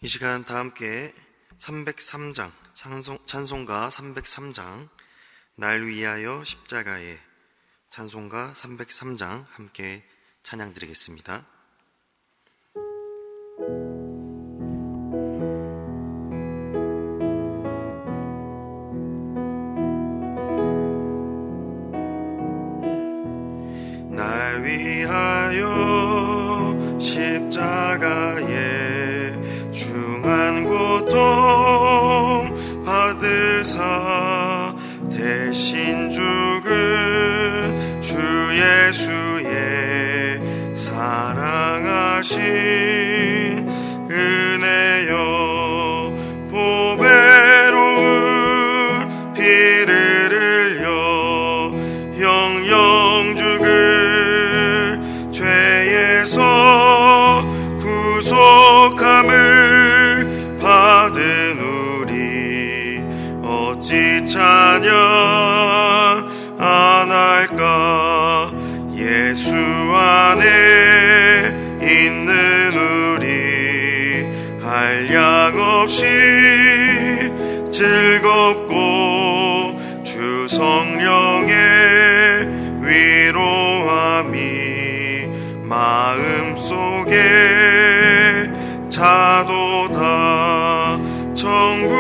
이 시간 다 함께 303장, 찬송가 303장, 날 위하여 십자가에, 찬송가 303장 함께 찬양 드리겠습니다. 날 위하여 십자가에 중한 고통 받으사 대신 죽은 주 예수의 사랑하신 은혜여, 보배로운 피를 흘려 영영 죽을 죄에서 구속함을 받은 우리 어찌 찬양 안 할까. 예수 안에 있는 우리 한량없이 즐겁고 주 성령의 위로함이 마음속에 자도다. 천국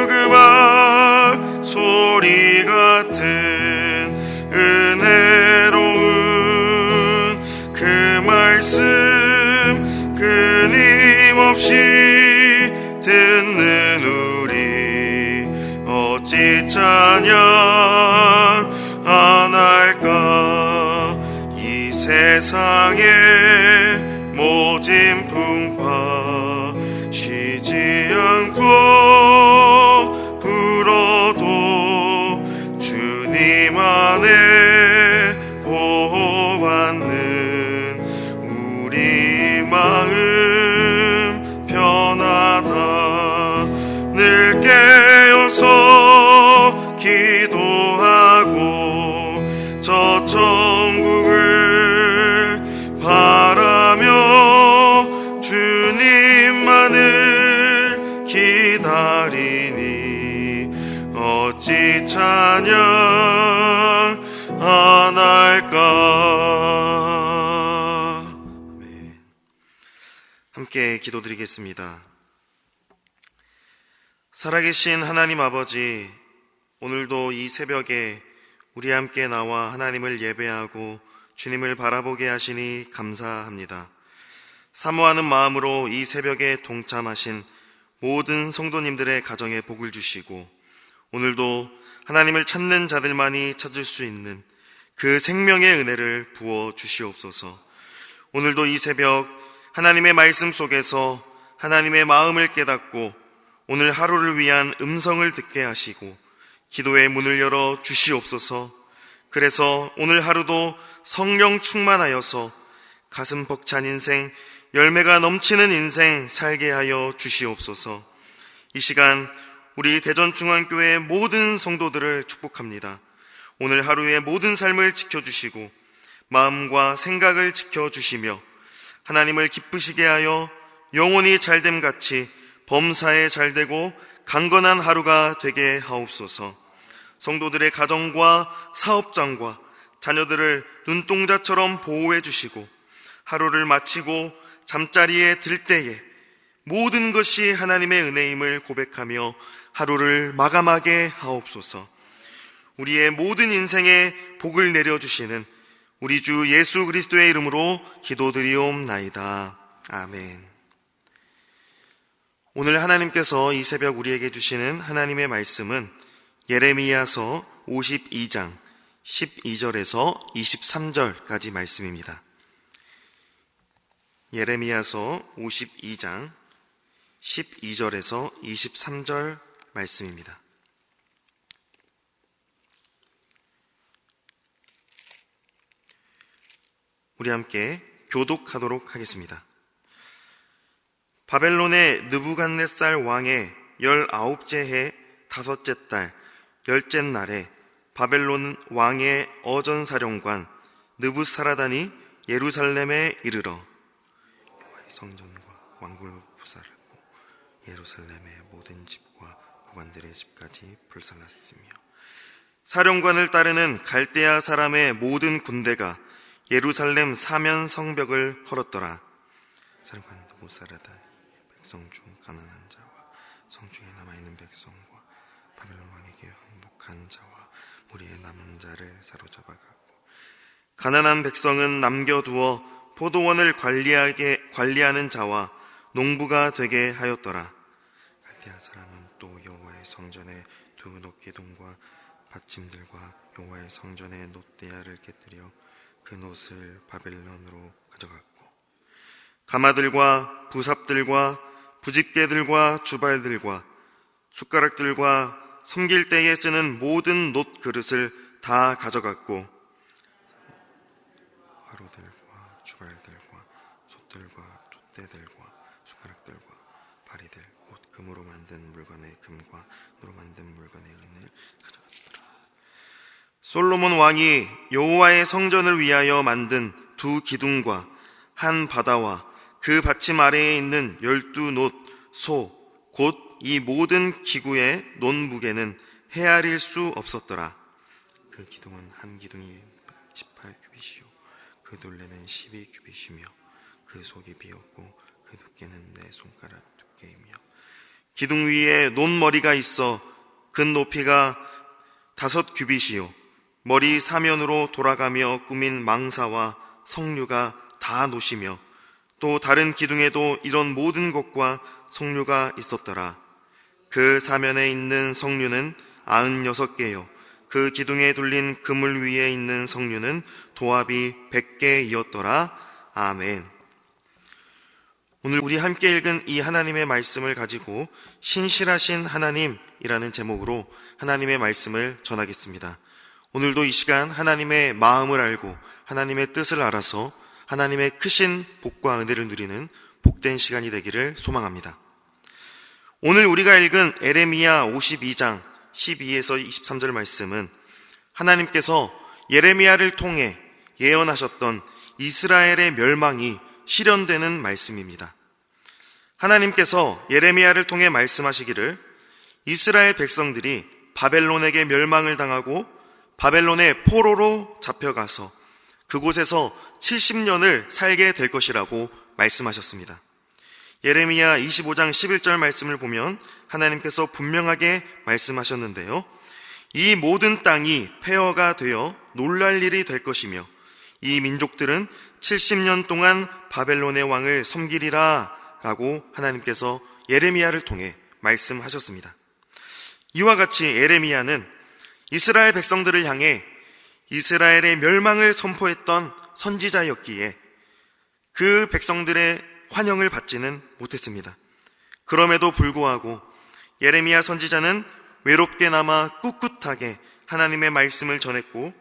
음악 소리 같은 은혜로운 그 말씀 끊임없이 듣는 우리 어찌 찬양 안 할까. 이 세상의 모진 풍파 쉬지 않고 불어도 주님 안에 보호받는 우리 마음 편하다. 늘 깨어서 기도하고 저 천국을 바라며 주님만을 기다리니 어찌 찬양 안 할까. 아멘. 함께 기도드리겠습니다. 살아계신 하나님 아버지, 오늘도 이 새벽에 우리 함께 나와 하나님을 예배하고 주님을 바라보게 하시니 감사합니다. 사모하는 마음으로 이 새벽에 동참하신 모든 성도님들의 가정에 복을 주시고, 오늘도 하나님을 찾는 자들만이 찾을 수 있는 그 생명의 은혜를 부어 주시옵소서. 오늘도 이 새벽 하나님의 말씀 속에서 하나님의 마음을 깨닫고 오늘 하루를 위한 음성을 듣게 하시고 기도의 문을 열어 주시옵소서. 그래서 오늘 하루도 성령 충만하여서 가슴 벅찬 인생, 열매가 넘치는 인생 살게 하여 주시옵소서. 이 시간 우리 대전중앙교회 모든 성도들을 축복합니다. 오늘 하루의 모든 삶을 지켜주시고 마음과 생각을 지켜주시며 하나님을 기쁘시게 하여 영혼이 잘됨같이 범사에 잘되고 강건한 하루가 되게 하옵소서. 성도들의 가정과 사업장과 자녀들을 눈동자처럼 보호해 주시고 하루를 마치고 잠자리에 들 때에 모든 것이 하나님의 은혜임을 고백하며 하루를 마감하게 하옵소서. 우리의 모든 인생에 복을 내려주시는 우리 주 예수 그리스도의 이름으로 기도드리옵나이다. 아멘. 오늘 하나님께서 이 새벽 우리에게 주시는 하나님의 말씀은 예레미야서 52장 12절에서 23절까지 말씀입니다. 예레미야서 52장 12절에서 23절 말씀입니다. 우리 함께 교독하도록 하겠습니다. 바벨론의 느부갓네살 왕의 19째 해 5째 달 10째 날에 바벨론 왕의 어전사령관 느부사라단이 예루살렘에 이르러 성전과 왕궁을 부살하고 예루살렘의 모든 집과 고관들의 집까지 불살랐으며 사령관을 따르는 갈대아 사람의 모든 군대가 예루살렘 사면 성벽을 헐었더라. 사령관 느부사라다니 백성 중 가난한 자와 성중에 남아있는 백성과 바벨론 왕에게 항복한 자와 무리의 남은 자를 사로잡아가고 가난한 백성은 남겨두어 포도원을 관리하는 자와 농부가 되게 하였더라. 갈대아 사람은 또 여호와의 성전에 두 놋기둥과 받침들과 여호와의 성전에 놋대야를 깨뜨려 그 놋을 바벨론으로 가져갔고 가마들과 부삽들과 부집개들과 주발들과 숟가락들과 섬길 때에 쓰는 모든 놋 그릇을 다 가져갔고 화로들과 주발들과 솥들과 촛대들과 숟가락들과 바리들 곧 금으로 만든 물건의 금과 노로 만든 물건의 은을 가져갔더라. 솔로몬 왕이 여호와의 성전을 위하여 만든 두 기둥과 한 바다와 그 받침 아래에 있는 12놋 소 곧 이 모든 기구의 놋 무게는 헤아릴 수 없었더라. 그 기둥은 한 기둥이 18규빗이요 그 둘레는 12규빗이며 그 속이 비었고 그 두께는 내 손가락 두께이며 기둥 위에 놋머리가 있어 그 높이가 5규빗이요 머리 사면으로 돌아가며 꾸민 망사와 석류가 다 놋이며 또 다른 기둥에도 이런 모든 것과 석류가 있었더라. 그 사면에 있는 석류는 96개요 그 기둥에 둘린 그물 위에 있는 석류는 도합이 100개이었더라. 아멘. 오늘 우리 함께 읽은 이 하나님의 말씀을 가지고 신실하신 하나님이라는 제목으로 하나님의 말씀을 전하겠습니다. 오늘도 이 시간 하나님의 마음을 알고 하나님의 뜻을 알아서 하나님의 크신 복과 은혜를 누리는 복된 시간이 되기를 소망합니다. 오늘 우리가 읽은 예레미야 52장 12에서 23절 말씀은 하나님께서 예레미야를 통해 예언하셨던 이스라엘의 멸망이 실현되는 말씀입니다. 하나님께서 예레미야를 통해 말씀하시기를 이스라엘 백성들이 바벨론에게 멸망을 당하고 바벨론의 포로로 잡혀가서 그곳에서 70년을 살게 될 것이라고 말씀하셨습니다. 예레미야 25장 11절 말씀을 보면 하나님께서 분명하게 말씀하셨는데요. 이 모든 땅이 폐허가 되어 놀랄 일이 될 것이며 이 민족들은 70년 동안 바벨론의 왕을 섬기리라 라고 하나님께서 예레미야를 통해 말씀하셨습니다. 이와 같이 예레미야는 이스라엘 백성들을 향해 이스라엘의 멸망을 선포했던 선지자였기에 그 백성들의 환영을 받지는 못했습니다. 그럼에도 불구하고 예레미야 선지자는 외롭게 남아 꿋꿋하게 하나님의 말씀을 전했고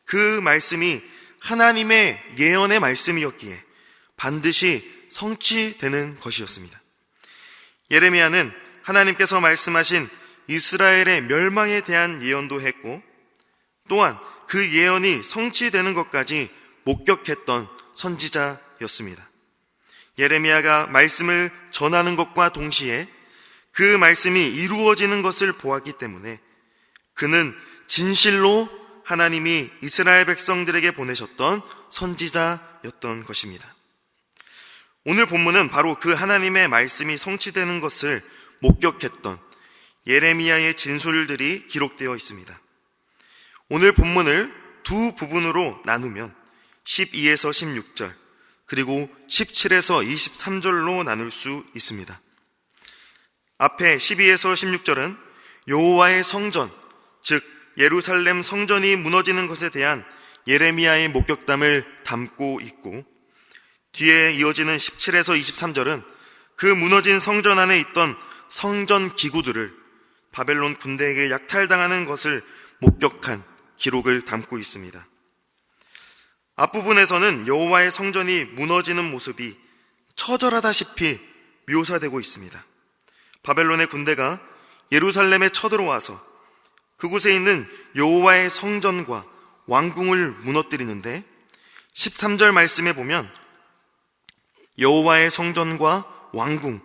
그 말씀이 하나님의 예언의 말씀이었기에 반드시 성취되는 것이었습니다. 예레미야는 하나님께서 말씀하신 이스라엘의 멸망에 대한 예언도 했고 또한 그 예언이 성취되는 것까지 목격했던 선지자였습니다. 예레미야가 말씀을 전하는 것과 동시에 그 말씀이 이루어지는 것을 보았기 때문에 그는 진실로 하나님이 이스라엘 백성들에게 보내셨던 선지자였던 것입니다. 오늘 본문은 바로 그 하나님의 말씀이 성취되는 것을 목격했던 예레미야의 진술들이 기록되어 있습니다. 오늘 본문을 두 부분으로 나누면 12에서 16절 그리고 17에서 23절로 나눌 수 있습니다. 앞에 12에서 16절은 여호와의 성전, 즉 예루살렘 성전이 무너지는 것에 대한 예레미야의 목격담을 담고 있고 뒤에 이어지는 17에서 23절은 그 무너진 성전 안에 있던 성전 기구들을 바벨론 군대에게 약탈당하는 것을 목격한 기록을 담고 있습니다. 앞부분에서는 여호와의 성전이 무너지는 모습이 처절하다시피 묘사되고 있습니다. 바벨론의 군대가 예루살렘에 쳐들어와서 그곳에 있는 여호와의 성전과 왕궁을 무너뜨리는데 13절 말씀에 보면 여호와의 성전과 왕궁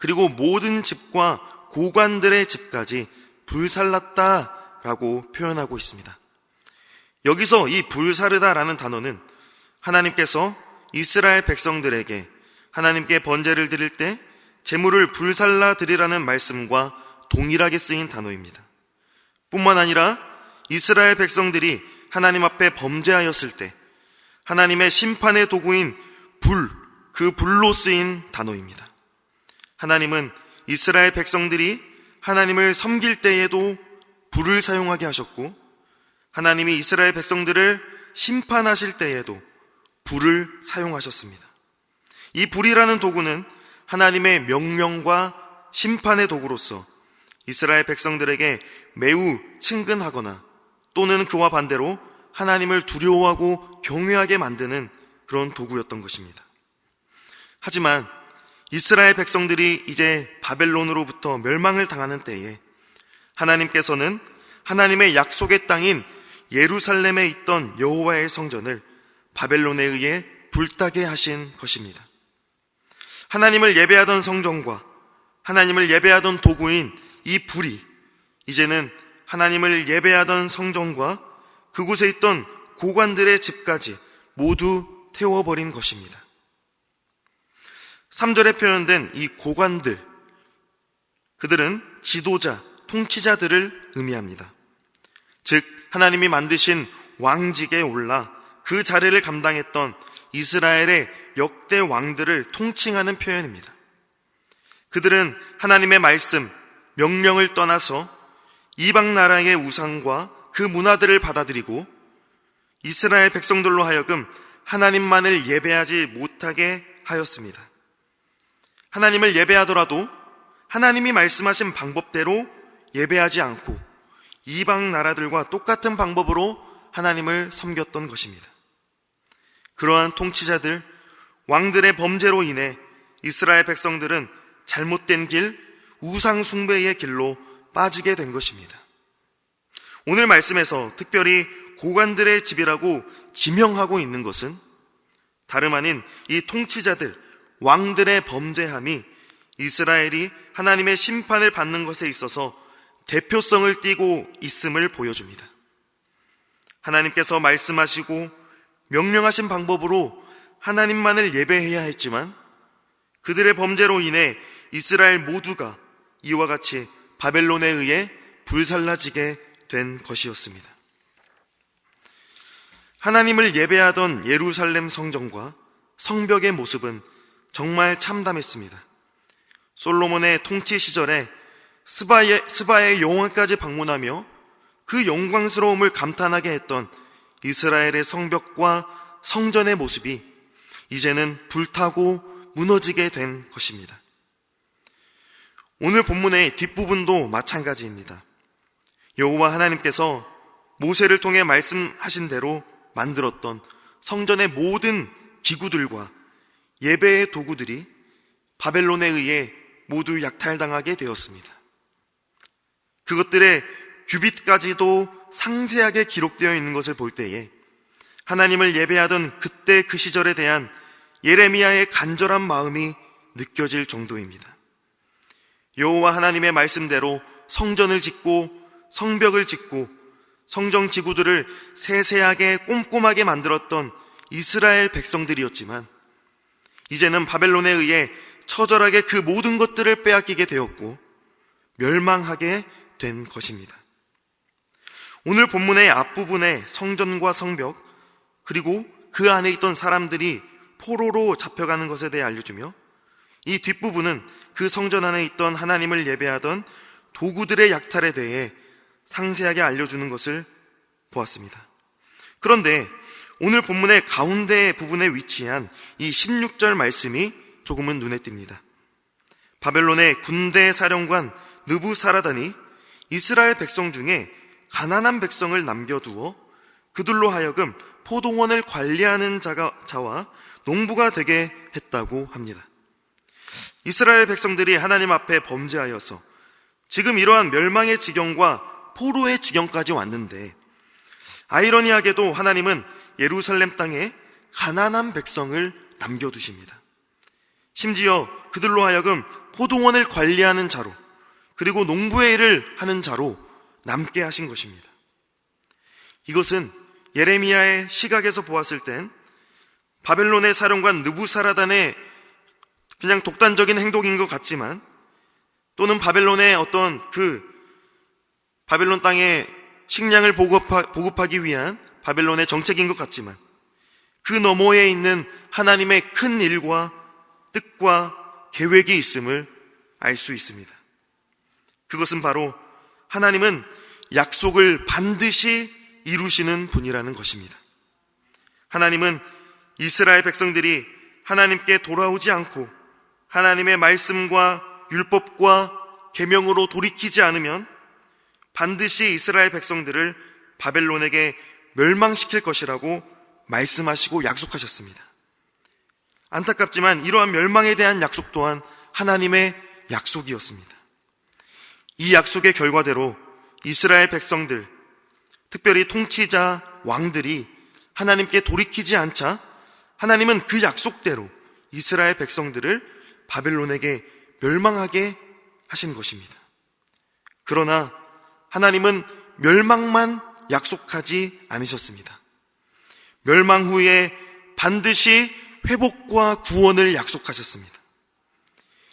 그리고 모든 집과 고관들의 집까지 불살랐다라고 표현하고 있습니다. 여기서 이 불사르다라는 단어는 하나님께서 이스라엘 백성들에게 하나님께 번제를 드릴 때 제물을 불살라 드리라는 말씀과 동일하게 쓰인 단어입니다. 뿐만 아니라 이스라엘 백성들이 하나님 앞에 범죄하였을 때 하나님의 심판의 도구인 그 불로 쓰인 단어입니다. 하나님은 이스라엘 백성들이 하나님을 섬길 때에도 불을 사용하게 하셨고, 하나님이 이스라엘 백성들을 심판하실 때에도 불을 사용하셨습니다. 이 불이라는 도구는 하나님의 명령과 심판의 도구로서 이스라엘 백성들에게 매우 친근하거나 또는 그와 반대로 하나님을 두려워하고 경외하게 만드는 그런 도구였던 것입니다. 하지만 이스라엘 백성들이 이제 바벨론으로부터 멸망을 당하는 때에 하나님께서는 하나님의 약속의 땅인 예루살렘에 있던 여호와의 성전을 바벨론에 의해 불타게 하신 것입니다. 하나님을 예배하던 성전과 하나님을 예배하던 도구인 이 불이 이제는 하나님을 예배하던 성전과 그곳에 있던 고관들의 집까지 모두 태워버린 것입니다. 3절에 표현된 이 고관들, 그들은 지도자, 통치자들을 의미합니다. 즉 하나님이 만드신 왕직에 올라 그 자리를 감당했던 이스라엘의 역대 왕들을 통칭하는 표현입니다. 그들은 하나님의 말씀, 명령을 떠나서 이방 나라의 우상과 그 문화들을 받아들이고 이스라엘 백성들로 하여금 하나님만을 예배하지 못하게 하였습니다. 하나님을 예배하더라도 하나님이 말씀하신 방법대로 예배하지 않고 이방 나라들과 똑같은 방법으로 하나님을 섬겼던 것입니다. 그러한 통치자들, 왕들의 범죄로 인해 이스라엘 백성들은 잘못된 길, 우상 숭배의 길로 빠지게 된 것입니다. 오늘 말씀에서 특별히 고관들의 집이라고 지명하고 있는 것은 다름 아닌 이 통치자들, 왕들의 범죄함이 이스라엘이 하나님의 심판을 받는 것에 있어서 대표성을 띠고 있음을 보여줍니다. 하나님께서 말씀하시고 명령하신 방법으로 하나님만을 예배해야 했지만 그들의 범죄로 인해 이스라엘 모두가 이와 같이 바벨론에 의해 불살라지게 된 것이었습니다. 하나님을 예배하던 예루살렘 성전과 성벽의 모습은 정말 참담했습니다. 솔로몬의 통치 시절에 스바의 영화까지 방문하며 그 영광스러움을 감탄하게 했던 이스라엘의 성벽과 성전의 모습이 이제는 불타고 무너지게 된 것입니다. 오늘 본문의 뒷부분도 마찬가지입니다. 여호와 하나님께서 모세를 통해 말씀하신 대로 만들었던 성전의 모든 기구들과 예배의 도구들이 바벨론에 의해 모두 약탈당하게 되었습니다. 그것들의 규빗까지도 상세하게 기록되어 있는 것을 볼 때에 하나님을 예배하던 그때 그 시절에 대한 예레미야의 간절한 마음이 느껴질 정도입니다. 여호와 하나님의 말씀대로 성전을 짓고 성벽을 짓고 성전 기구들을 세세하게 꼼꼼하게 만들었던 이스라엘 백성들이었지만 이제는 바벨론에 의해 처절하게 그 모든 것들을 빼앗기게 되었고 멸망하게 된 것입니다. 오늘 본문의 앞부분에 성전과 성벽 그리고 그 안에 있던 사람들이 포로로 잡혀가는 것에 대해 알려주며 이 뒷부분은 그 성전 안에 있던 하나님을 예배하던 도구들의 약탈에 대해 상세하게 알려주는 것을 보았습니다. 그런데 오늘 본문의 가운데 부분에 위치한 이 16절 말씀이 조금은 눈에 띕니다. 바벨론의 군대 사령관 느부사라단이 이스라엘 백성 중에 가난한 백성을 남겨두어 그들로 하여금 포도원을 관리하는 자와 농부가 되게 했다고 합니다. 이스라엘 백성들이 하나님 앞에 범죄하여서 지금 이러한 멸망의 지경과 포로의 지경까지 왔는데 아이러니하게도 하나님은 예루살렘 땅에 가난한 백성을 남겨두십니다. 심지어 그들로 하여금 포도원을 관리하는 자로, 그리고 농부의 일을 하는 자로 남게 하신 것입니다. 이것은 예레미야의 시각에서 보았을 땐 바벨론의 사령관 느부사라단의 그냥 독단적인 행동인 것 같지만, 또는 바벨론의 어떤 바벨론 땅에 식량을 보급하기 위한 바벨론의 정책인 것 같지만, 그 너머에 있는 하나님의 큰 일과 뜻과 계획이 있음을 알 수 있습니다. 그것은 바로 하나님은 약속을 반드시 이루시는 분이라는 것입니다. 하나님은 이스라엘 백성들이 하나님께 돌아오지 않고 하나님의 말씀과 율법과 계명으로 돌이키지 않으면 반드시 이스라엘 백성들을 바벨론에게 멸망시킬 것이라고 말씀하시고 약속하셨습니다. 안타깝지만 이러한 멸망에 대한 약속 또한 하나님의 약속이었습니다. 이 약속의 결과대로 이스라엘 백성들, 특별히 통치자, 왕들이 하나님께 돌이키지 않자 하나님은 그 약속대로 이스라엘 백성들을 바벨론에게 멸망하게 하신 것입니다. 그러나 하나님은 멸망만 약속하지 않으셨습니다. 멸망 후에 반드시 회복과 구원을 약속하셨습니다.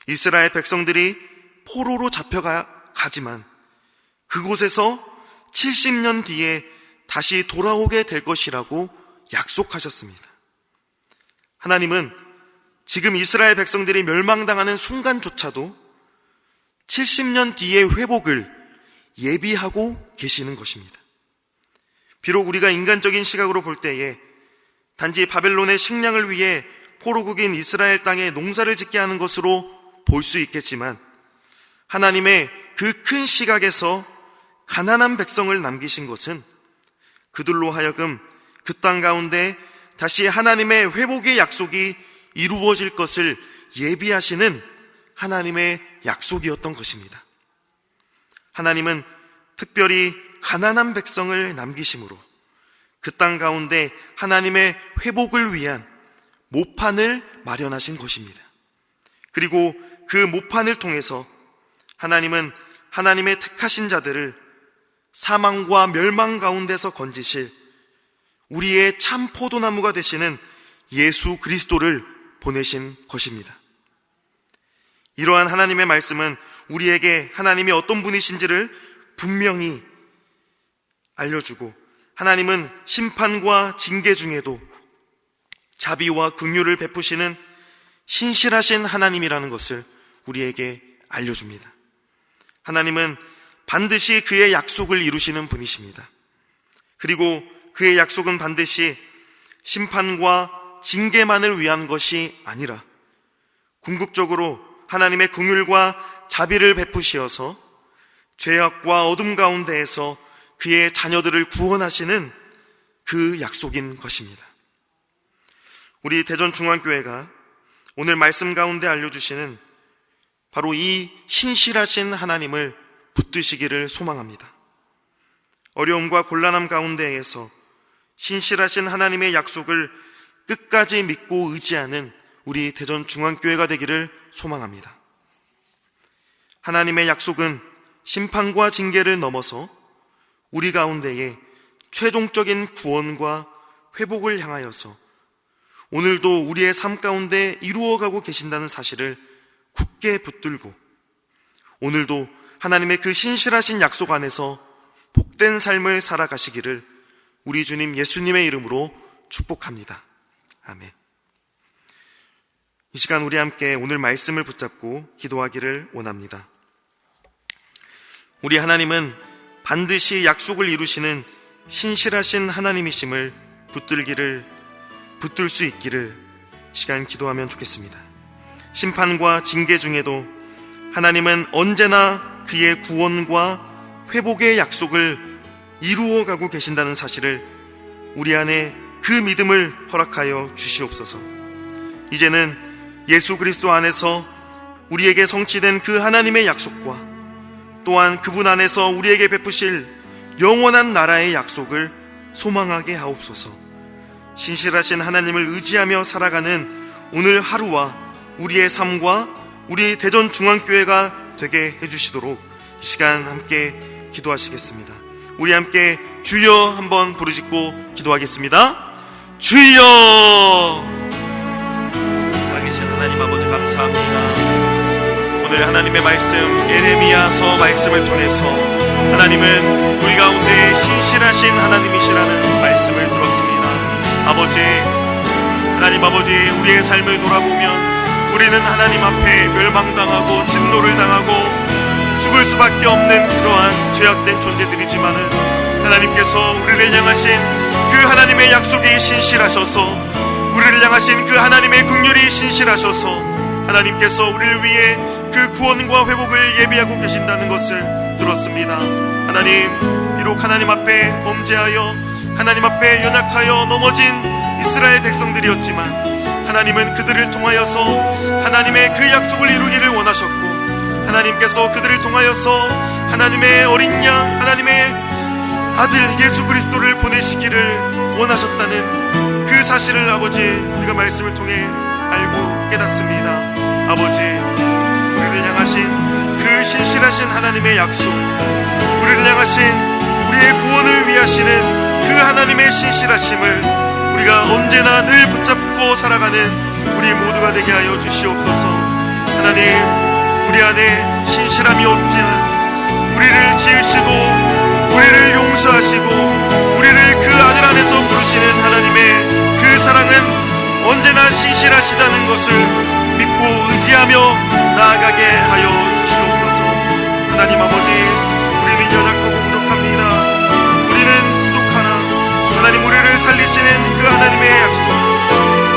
이스라엘 백성들이 포로로 잡혀가지만 그곳에서 70년 뒤에 다시 돌아오게 될 것이라고 약속하셨습니다. 하나님은 지금 이스라엘 백성들이 멸망당하는 순간조차도 70년 뒤의 회복을 예비하고 계시는 것입니다. 비록 우리가 인간적인 시각으로 볼 때에 단지 바벨론의 식량을 위해 포로국인 이스라엘 땅에 농사를 짓게 하는 것으로 볼 수 있겠지만, 하나님의 그 큰 시각에서 가난한 백성을 남기신 것은 그들로 하여금 그 땅 가운데 다시 하나님의 회복의 약속이 이루어질 것을 예비하시는 하나님의 약속이었던 것입니다. 하나님은 특별히 가난한 백성을 남기심으로 그 땅 가운데 하나님의 회복을 위한 모판을 마련하신 것입니다. 그리고 그 모판을 통해서 하나님은 하나님의 택하신 자들을 사망과 멸망 가운데서 건지실 우리의 참 포도나무가 되시는 예수 그리스도를 보내신 것입니다. 이러한 하나님의 말씀은 우리에게 하나님이 어떤 분이신지를 분명히 알려주고, 하나님은 심판과 징계 중에도 자비와 긍휼을 베푸시는 신실하신 하나님이라는 것을 우리에게 알려줍니다. 하나님은 반드시 그의 약속을 이루시는 분이십니다. 그리고 그의 약속은 반드시 심판과 징계만을 위한 것이 아니라 궁극적으로 하나님의 긍휼과 자비를 베푸시어서 죄악과 어둠 가운데에서 그의 자녀들을 구원하시는 그 약속인 것입니다. 우리 대전중앙교회가 오늘 말씀 가운데 알려주시는 바로 이 신실하신 하나님을 붙드시기를 소망합니다. 어려움과 곤란함 가운데에서 신실하신 하나님의 약속을 끝까지 믿고 의지하는 우리 대전중앙교회가 되기를 소망합니다. 하나님의 약속은 심판과 징계를 넘어서 우리 가운데에 최종적인 구원과 회복을 향하여서 오늘도 우리의 삶 가운데 이루어가고 계신다는 사실을 굳게 붙들고, 오늘도 하나님의 그 신실하신 약속 안에서 복된 삶을 살아가시기를 우리 주님 예수님의 이름으로 축복합니다. 아멘. 이 시간 우리 함께 오늘 말씀을 붙잡고 기도하기를 원합니다. 우리 하나님은 반드시 약속을 이루시는 신실하신 하나님이심을 붙들 수 있기를 시간 기도하면 좋겠습니다. 심판과 징계 중에도 하나님은 언제나 그의 구원과 회복의 약속을 이루어가고 계신다는 사실을 우리 안에 그 믿음을 허락하여 주시옵소서. 이제는 예수 그리스도 안에서 우리에게 성취된 그 하나님의 약속과 또한 그분 안에서 우리에게 베푸실 영원한 나라의 약속을 소망하게 하옵소서. 신실하신 하나님을 의지하며 살아가는 오늘 하루와 우리의 삶과 우리 대전중앙교회가 되게 해주시도록 이 시간 함께 기도하시겠습니다. 우리 함께 주여 한번 부르짖고 기도하겠습니다. 주여! 살아계신 하나님 아버지 감사합니다. 오늘 하나님의 말씀 예레미야서 말씀을 통해서 하나님은 우리 가운데 신실하신 하나님이시라는 말씀을 들었습니다. 아버지, 하나님 아버지, 우리의 삶을 돌아보면 우리는 하나님 앞에 멸망당하고 진노를 당하고 죽을 수밖에 없는 그러한 죄악된 존재들이지만은 하나님께서 우리를 향하신 그 하나님의 약속이 신실하셔서, 우리를 향하신 그 하나님의 긍휼이 신실하셔서 하나님께서 우리를 위해 그 구원과 회복을 예비하고 계신다는 것을 들었습니다. 하나님, 비록 하나님 앞에 범죄하여 하나님 앞에 연약하여 넘어진 이스라엘 백성들이었지만 하나님은 그들을 통하여서 하나님의 그 약속을 이루기를 원하셨고, 하나님께서 그들을 통하여서 하나님의 어린 양, 하나님의 아들 예수 그리스도를 보내시기를 원하셨다는 그 사실을 아버지, 우리가 말씀을 통해 알고 깨닫습니다. 아버지, 우리를 향하신 그 신실하신 하나님의 약속, 우리를 향하신 우리의 구원을 위하시는 그 하나님의 신실하심을 우리가 언제나 늘 붙잡고 살아가는 우리 모두가 되게 하여 주시옵소서. 하나님, 우리 안에 신실함이 없지만 우리를 지으시고 우리를 용서하시고 우리를 그 아들 안에서 부르시는 하나님의 그 사랑은 언제나 신실하시다는 것을 믿고 의지하며 나아가게 하여 주시옵소서. 하나님 아버지, 우리는 연약하고 부족합니다. 우리는 부족하나 하나님, 우리를 살리시는 그 하나님의 약속,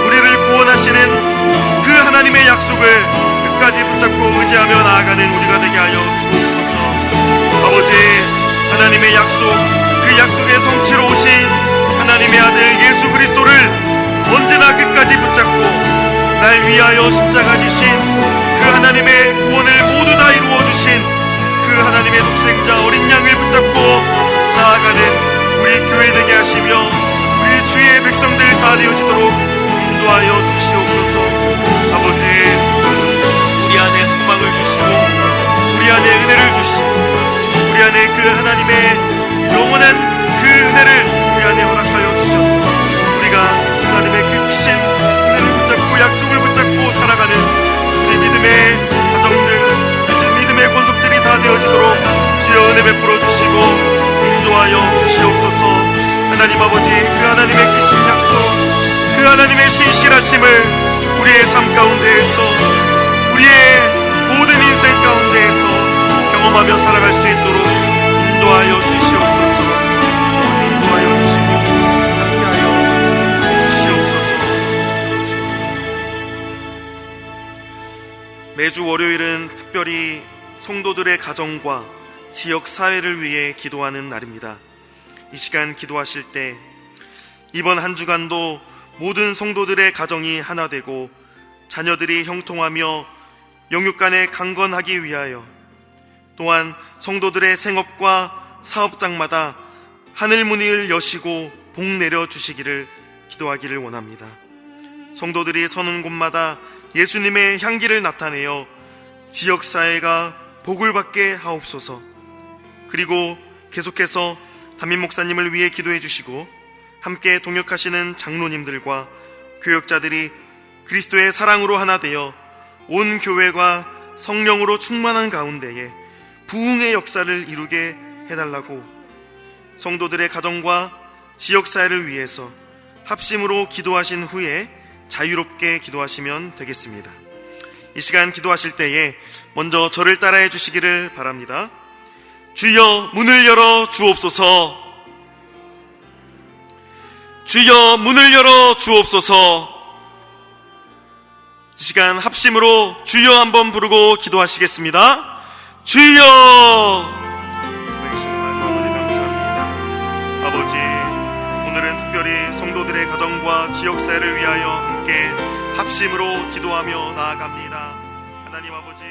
우리를 구원하시는 그 하나님의 약속을 끝까지 붙잡고 의지하며 나아가는 우리가 되게 하여 주옵소서. 아버지, 하나님의 약속, 그 약속의 성취로 오신 하나님의 아들 예수 그리스도를 언제나 끝까지 붙잡고 날 위하여 십자가 지신 그 하나님의 구원을 모두 다 이루어 주신 그 하나님의 독생자 어린 양을 붙잡고 나아가는 우리 교회 되게 하시며 우리 주의 백성들 다 되어지도록 인도하여 주시옵소서. 아버지, 우리 안에 소망을 주시고 우리 안에 은혜를 주시고 우리 안에 그 하나님의 영원한 그 은혜를 우리 안에 허락하여 주셔서 우리가 하나님의 그 크신 은혜를 붙잡고 약속을 붙잡고 살아가는 우리 믿음의 가정들, 믿음의 권속들이 다 되어지도록 주여 은혜 베풀어 주시고 인도하여 주시옵소서. 하나님 아버지, 그 하나님의 크신 약속, 그 하나님의 신실하심을 우리의 삶 가운데에서, 우리의 모든 인생 가운데에서 경험하며 살아갈 수 있도록 인도하여 주시옵소서. 아버지, 인도하여 주시고 함께하여 주시옵소서. 매주 월요일은 특별히 성도들의 가정과 지역 사회를 위해 기도하는 날입니다. 이 시간 기도하실 때 이번 한 주간도 모든 성도들의 가정이 하나 되고 자녀들이 형통하며 영육간에 강건하기 위하여, 또한 성도들의 생업과 사업장마다 하늘 문을 여시고 복 내려 주시기를 기도하기를 원합니다. 성도들이 서는 곳마다 예수님의 향기를 나타내어 지역사회가 복을 받게 하옵소서. 그리고 계속해서 담임 목사님을 위해 기도해 주시고 함께 동역하시는 장로님들과 교역자들이 그리스도의 사랑으로 하나 되어 온 교회가 성령으로 충만한 가운데에 부흥의 역사를 이루게 해달라고, 성도들의 가정과 지역사회를 위해서 합심으로 기도하신 후에 자유롭게 기도하시면 되겠습니다. 이 시간 기도하실 때에 먼저 저를 따라해 주시기를 바랍니다. 주여 문을 열어 주옵소서. 주여 문을 열어 주옵소서. 이 시간 합심으로 주여 한번 부르고 기도하시겠습니다. 주여. 살아계신 하나님 아버지 감사합니다. 아버지, 오늘은 특별히 성도들의 가정과 지역사회를 위하여 함께 합심으로 기도하며 나아갑니다. 하나님 아버지,